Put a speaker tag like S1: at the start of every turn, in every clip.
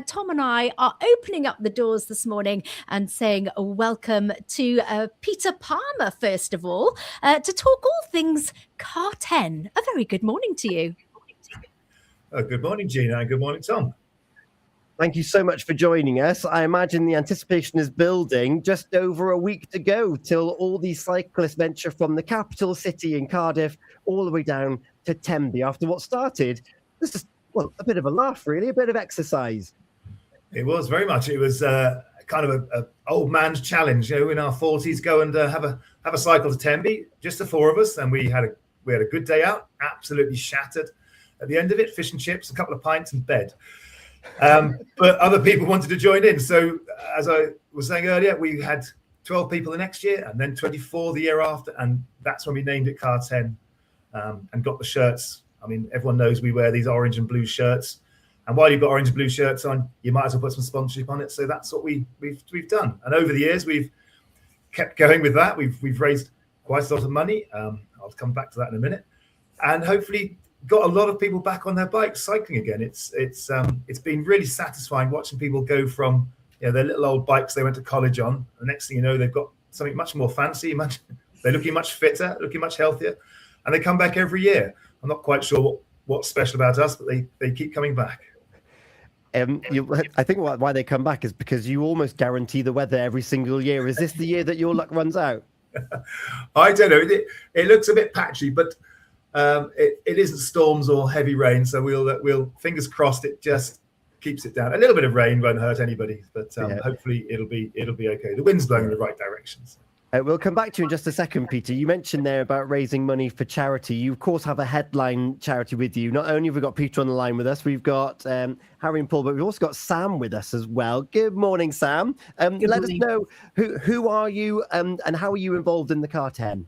S1: Tom and I are opening up the doors this morning and saying welcome to Peter Palmer, first of all, to talk all things CarTen. A very good morning to you.
S2: Good morning, Gina, and good morning, Tom.
S3: Thank you so much for joining us. I imagine the anticipation is building. Just over a week to go till all these cyclists venture from the capital city in Cardiff all the way down to Tenby after what started. This is, well, a bit of a laugh, really, a bit of exercise.
S2: It was very much. It was kind of a old man's challenge, you know, in our 40s, go and have a cycle to Tenby, just the four of us, and we had a good day out, absolutely shattered. At the end of it, fish and chips, a couple of pints and bed. But other people wanted to join in. So as I was saying earlier, we had 12 people the next year and then 24 the year after. And that's when we named it CarTen and got the shirts. I mean, everyone knows we wear these orange and blue shirts. And while you've got orange and blue shirts on, you might as well put some sponsorship on it. So that's what we've done. And over the years, we've kept going with that. We've raised quite a lot of money. I'll come back to that in a minute. And hopefully got a lot of people back on their bikes cycling again. It's been really satisfying watching people go from their little old bikes they went to college on. The next thing you know, they've got something much more fancy, they're looking much fitter, looking much healthier, and they come back every year. I'm not quite sure what's special about us, but they keep coming back.
S3: I think why they come back is because you almost guarantee the weather every single year. Is this the year that your luck runs out?
S2: I don't know. It looks a bit patchy, but it isn't storms or heavy rain, so we'll fingers crossed it just keeps it down. A little bit of rain won't hurt anybody, but hopefully it'll be okay. The wind's blowing in the right directions.
S3: We'll come back to you in just a second, Peter. You mentioned there about raising money for charity. You, of course, have a headline charity with you. Not only have we got Peter on the line with us, we've got Harry and Paul, but we've also got Sam with us as well. Good morning, Sam. Let us know who are you and how are you involved in the CarTen?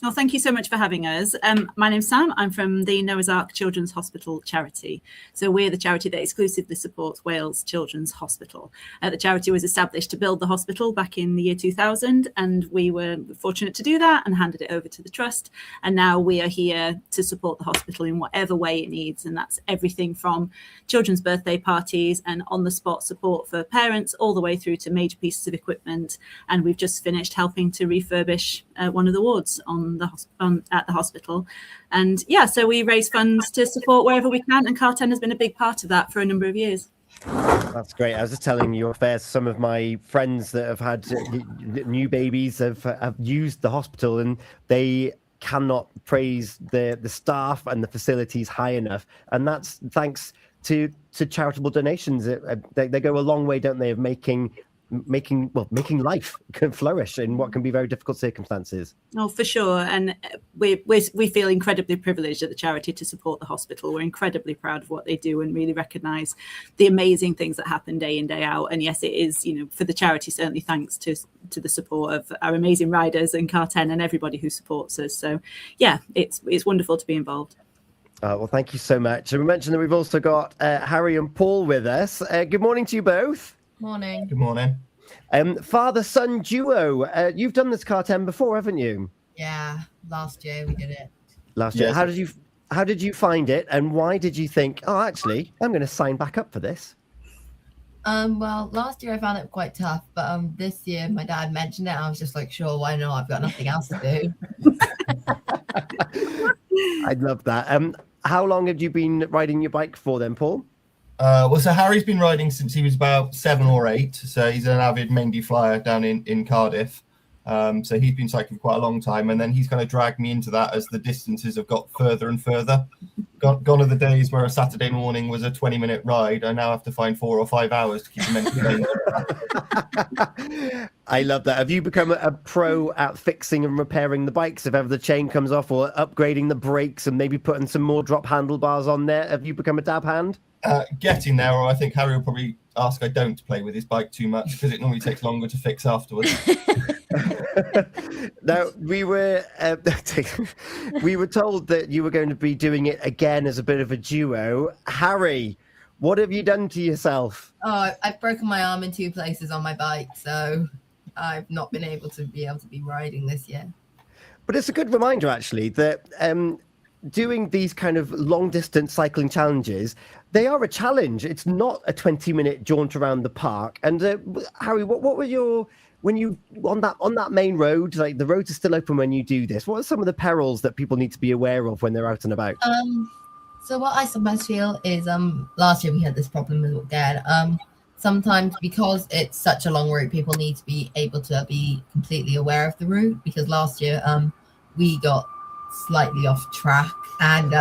S4: Well, thank you so much for having us. My name's Sam. I'm from the Noah's Ark Children's Hospital charity. So we're the charity that exclusively supports Wales Children's Hospital. The charity was established to build the hospital back in the year 2000, and we were fortunate to do that and handed it over to the trust. And now we are here to support the hospital in whatever way it needs. And that's everything from children's birthday parties and on-the-spot support for parents all the way through to major pieces of equipment. And we've just finished helping to refurbish one of the wards at the hospital. And so we raise funds to support wherever we can, and CarTen has been a big part of that for a number of years.
S3: That's great. I was just telling your affairs. Some of my friends that have had new babies have used the hospital, and they cannot praise the staff and the facilities high enough. And that's thanks to charitable donations. They go a long way, don't they, of making life can flourish in what can be very difficult circumstances.
S4: Oh, for sure. And we feel incredibly privileged at the charity to support the hospital. We're incredibly proud of what they do and really recognise the amazing things that happen day in, day out. And yes, it is, for the charity, certainly thanks to the support of our amazing riders and CarTen and everybody who supports us. So it's wonderful to be involved.
S3: Well, thank you so much. And we mentioned that we've also got Harry and Paul with us. Good morning to you both.
S5: Morning.
S2: Good morning.
S3: Father-son duo. You've done this CarTen before, haven't you?
S5: Yeah, last year we did it.
S3: Last year. How did you find it, and why did you think, actually, I'm going to sign back up for this?
S5: Well, last year I found it quite tough, but this year my dad mentioned it. And I was just like, sure, why not? I've got nothing else to do.
S3: I love that. How long have you been riding your bike for then, Paul?
S6: So Harry's been riding since he was about 7 or 8. So he's an avid Mendy flyer down in Cardiff. So he's been cycling quite a long time, and then he's kind of dragged me into that as the distances have got further and further. Gone are the days where a Saturday morning was a 20-minute ride. I now have to find 4 or 5 hours to keep the Mendy.
S3: I love that. Have you become a pro at fixing and repairing the bikes if ever the chain comes off, or upgrading the brakes and maybe putting some more drop handlebars on there? Have you become a dab hand?
S6: Getting there, or I think Harry will probably ask I don't play with his bike too much because it normally takes longer to fix afterwards.
S3: Now, we were told that you were going to be doing it again as a bit of a duo. Harry, what have you done to yourself?
S5: Oh, I've broken my arm in 2 places on my bike, so I've not been able to be riding this year.
S3: But it's a good reminder, actually, that doing these kind of long distance cycling challenges, they are a challenge. It's not a 20-minute jaunt around the park. And Harry, what were your, when you on that main road, like the roads are still open when you do this, what are some of the perils that people need to be aware of when they're out and about?
S5: So what I sometimes feel is last year we had this problem as well again. Sometimes because it's such a long route, people need to be able to be completely aware of the route, because last year we got slightly off track and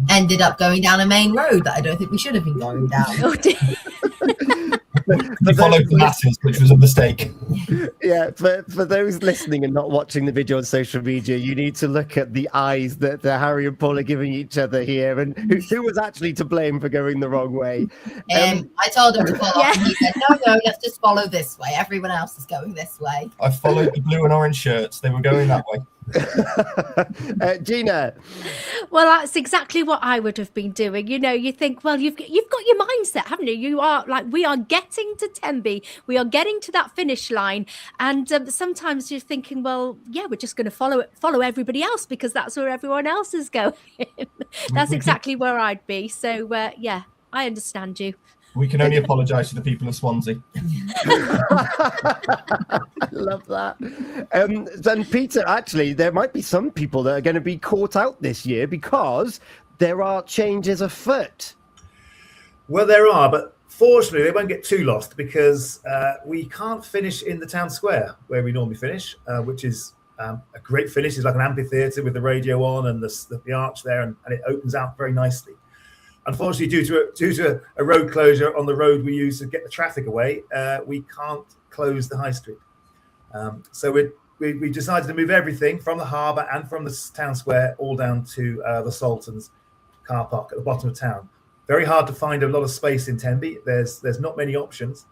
S5: ended up going down a main road that I don't think we should have been going down.
S1: Oh, dear.
S6: We followed the masses, which was a mistake.
S3: Yeah, for those listening and not watching the video on social media, you need to look at the eyes that Harry and Paul are giving each other here, and who was actually to blame for going the wrong way.
S5: I told him to follow, and he said, no, let's just follow this way. Everyone else is going this way.
S6: I followed the blue and orange shirts. They were going that way.
S3: Gina.
S1: Well, that's exactly what I would have been doing. You know, you think, well, you've got your mindset, haven't you? You are like, we are getting to Tenby, we are getting to that finish line, and sometimes you're thinking, well, yeah, we're just going to follow everybody else because that's where everyone else is going. That's exactly where I'd be. So yeah, I understand you.
S6: We can only apologise to the people of Swansea.
S3: I love that. Then Peter, actually, there might be some people that are going to be caught out this year because there are changes afoot.
S2: Well, there are, but fortunately, they won't get too lost because we can't finish in the town square where we normally finish, which is a great finish. It's like an amphitheatre with the radio on and the arch there, and it opens out very nicely. Unfortunately, due to a road closure on the road we use to get the traffic away, we can't close the high street. So we decided to move everything from the harbour and from the town square all down to the Sultan's car park at the bottom of town. Very hard to find a lot of space in Tenby. There's not many options.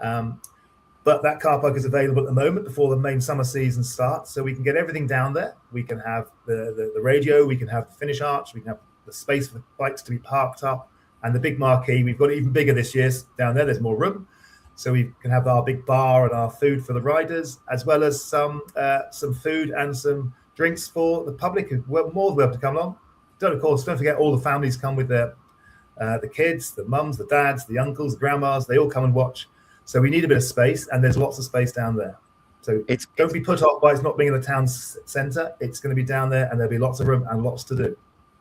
S2: But that car park is available at the moment before the main summer season starts. So we can get everything down there. We can have the radio, we can have the finish arch, we can have the space for the bikes to be parked up, and the big marquee. We've got it even bigger this year down there. There's more room, so we can have our big bar and our food for the riders, as well as some food and some drinks for the public who were more than welcome to come along. Don't forget all the families come with the kids, the mums, the dads, the uncles, the grandmas. They all come and watch. So we need a bit of space, and there's lots of space down there. So don't be put off by it's not being in the town centre. It's going to be down there, and there'll be lots of room and lots to do.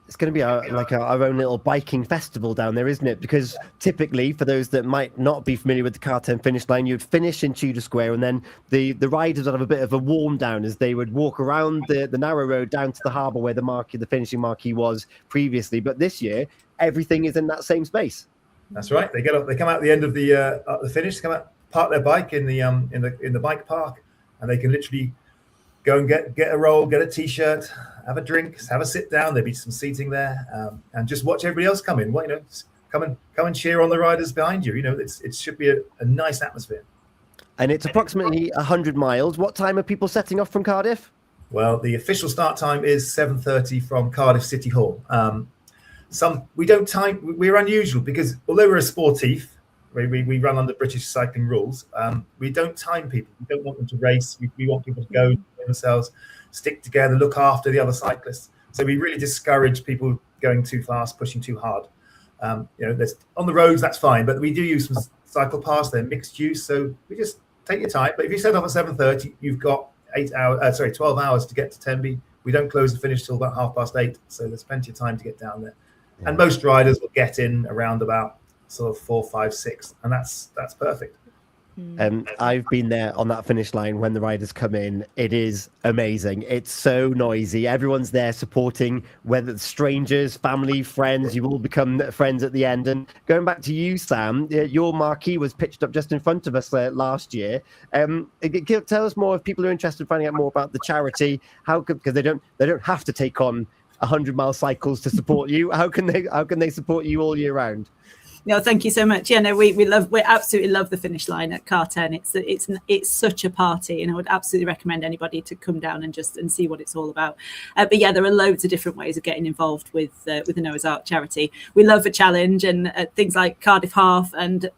S3: It's going to be our own little biking festival down there, isn't it? Because typically, for those that might not be familiar with the CarTen finish line, you'd finish in Tudor Square, and then the riders would have a bit of a warm down as they would walk around the narrow road down to the harbour where the finishing marquee was previously. But this year, everything is in that same space.
S2: That's right. They come out at the end of the finish, come out, park their bike in the bike park, and they can literally go and get a roll, get a t-shirt, have a drink, have a sit down. There'll be some seating there, and just watch everybody else come in. Come and cheer on the riders behind you. It should be a nice atmosphere. And
S3: it's approximately 100 miles. What time are people setting off from Cardiff?
S2: Well, the official start time is 7:30 from Cardiff City Hall. We don't time. We're unusual because although we're a sportif, we run under British cycling rules. We don't time people. We don't want them to race. We want people to go themselves, stick together, look after the other cyclists. So we really discourage people going too fast, pushing too hard. There's on the roads, that's fine, but we do use some cycle paths. They're mixed use, so we just take your time. But if you set off at 7:30, you've got 12 hours to get to Tenby. We don't close the finish till about 8:30, so there's plenty of time to get down there. Yeah. And most riders will get in around about sort of 4, 5, 6, and that's perfect.
S3: I've been there on that finish line when the riders come in. It is amazing. It's so noisy. Everyone's there supporting, whether it's strangers, family, friends. You all become friends at the end. And going back to you, Sam, your marquee was pitched up just in front of us last year. Tell us more if people are interested in finding out more about the charity. Because they don't have to take on 100-mile cycles to support you. How can they support you all year round?
S4: No, thank you so much. Yeah, no, we absolutely love the finish line at CarTen. It's such a party, and I would absolutely recommend anybody to come down and see what it's all about. But yeah, there are loads of different ways of getting involved with the Noah's Ark charity. We love a challenge and things like Cardiff Half and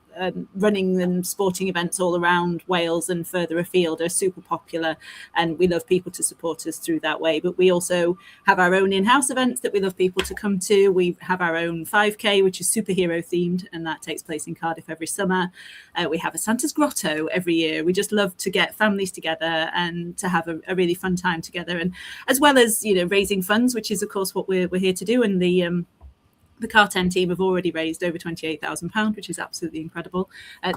S4: running and sporting events all around Wales and further afield are super popular, and we love people to support us through that way. But we also have our own in-house events that we love people to come to. We have our own 5K, which is superhero themed, and that takes place in Cardiff every summer. We have a Santa's Grotto every year. We just love to get families together and to have a really fun time together, and as well as, you know, raising funds, which is of course what we're here to do. And the CarTen team have already raised over £28,000, which is absolutely incredible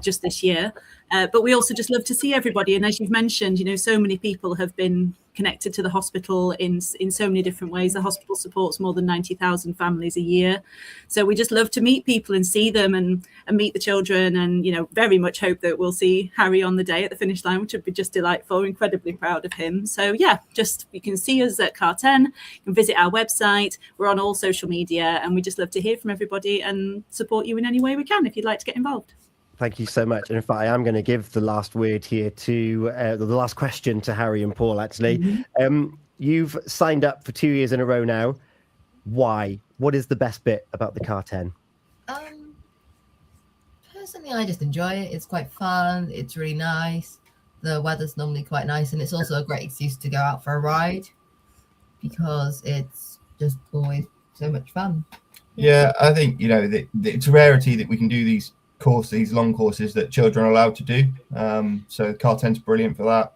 S4: just this year. But we also just love to see everybody. And as you've mentioned, you know, so many people have been connected to the hospital in so many different ways. The hospital supports more than 90,000 families a year. So we just love to meet people and see them and meet the children, and, you know, very much hope that we'll see Harry on the day at the finish line, which would be just delightful. We're incredibly proud of him. So yeah, just you can see us at CarTen, you can visit our website. We're on all social media, and we just love to hear from everybody and support you in any way we can if you'd like to get involved.
S3: Thank you so much. And in fact, I am going to give the last word here to the last question to Harry and Paul, actually. Mm-hmm. You've signed up for 2 years in a row now. Why? What is the best bit about the CarTen?
S5: Personally, I just enjoy it. It's quite fun. It's really nice. The weather's normally quite nice, and it's also a great excuse to go out for a ride because it's just always so much fun.
S6: Yeah, I think, you know, it's a rarity that we can do these long courses that children are allowed to do. So CarTen's brilliant for that.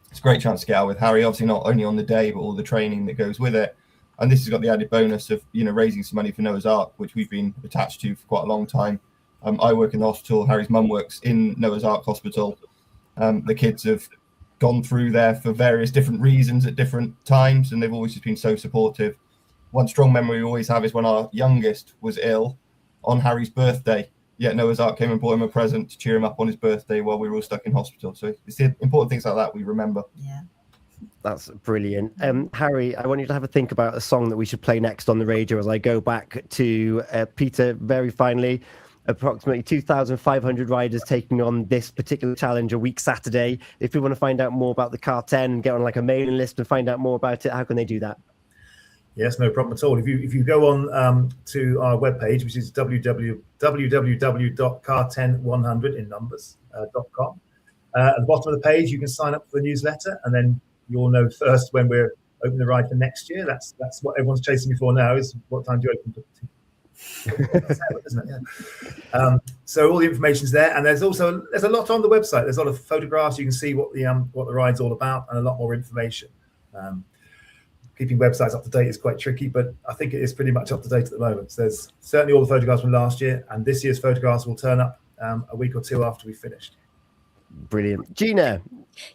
S6: It's a great chance to get out with Harry, obviously not only on the day, but all the training that goes with it. And this has got the added bonus of, you know, raising some money for Noah's Ark, which we've been attached to for quite a long time. I work in the hospital. Harry's mum works in Noah's Ark Hospital. The kids have gone through there for various different reasons at different times, and they've always just been so supportive. One strong memory we always have is when our youngest was ill on Harry's birthday. Yet Noah's Ark came and brought him a present to cheer him up on his birthday while we were all stuck in hospital. So it's the important things like that we remember.
S5: Yeah.
S3: That's brilliant. Harry, I want you to have a think about a song that we should play next on the radio as I go back to Peter very finally. Approximately 2,500 riders taking on this particular challenge a week Saturday. If you want to find out more about the CarTen, get on like a mailing list and find out more about it, how can they do that?
S2: Yes, no problem at all. If you go on to our webpage, which is www.carten100 in numbers.com, at the bottom of the page, you can sign up for the newsletter, and then you'll know first when we're opening the ride for next year. That's what everyone's chasing me for now, is what time do you open? Isn't it? Yeah. So all the information's there, and there's a lot on the website. There's a lot of photographs. You can see what the ride's all about, and a lot more information. Keeping websites up to date is quite tricky, but I think it is pretty much up to date at the moment. So there's certainly all the photographs from last year, and this year's photographs will turn up a week or two after we finished.
S3: Brilliant. Gina.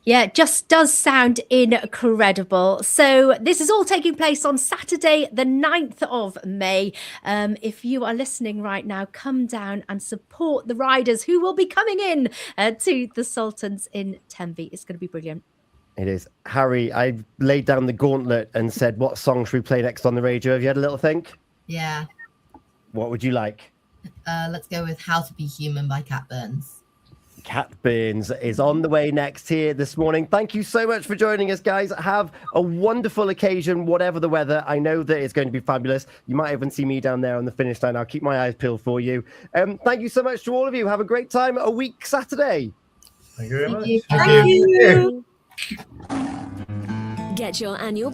S1: Yeah, it just does sound incredible. So this is all taking place on Saturday, the 9th of May. If you are listening right now, come down and support the riders who will be coming in to the Sultans in Tenby. It's going to be brilliant.
S3: It is. Harry, I laid down the gauntlet and said, what song should we play next on the radio? Have you had a little think?
S5: Yeah.
S3: What would you like?
S5: Let's go with How to Be Human by Cat Burns.
S3: Cat Burns is on the way next here this morning. Thank you so much for joining us, guys. Have a wonderful occasion, whatever the weather. I know that it's going to be fabulous. You might even see me down there on the finish line. I'll keep my eyes peeled for you. Thank you so much to all of you. Have a great time a week Saturday.
S2: Thank you very much.
S4: Thank you.
S7: Get your annual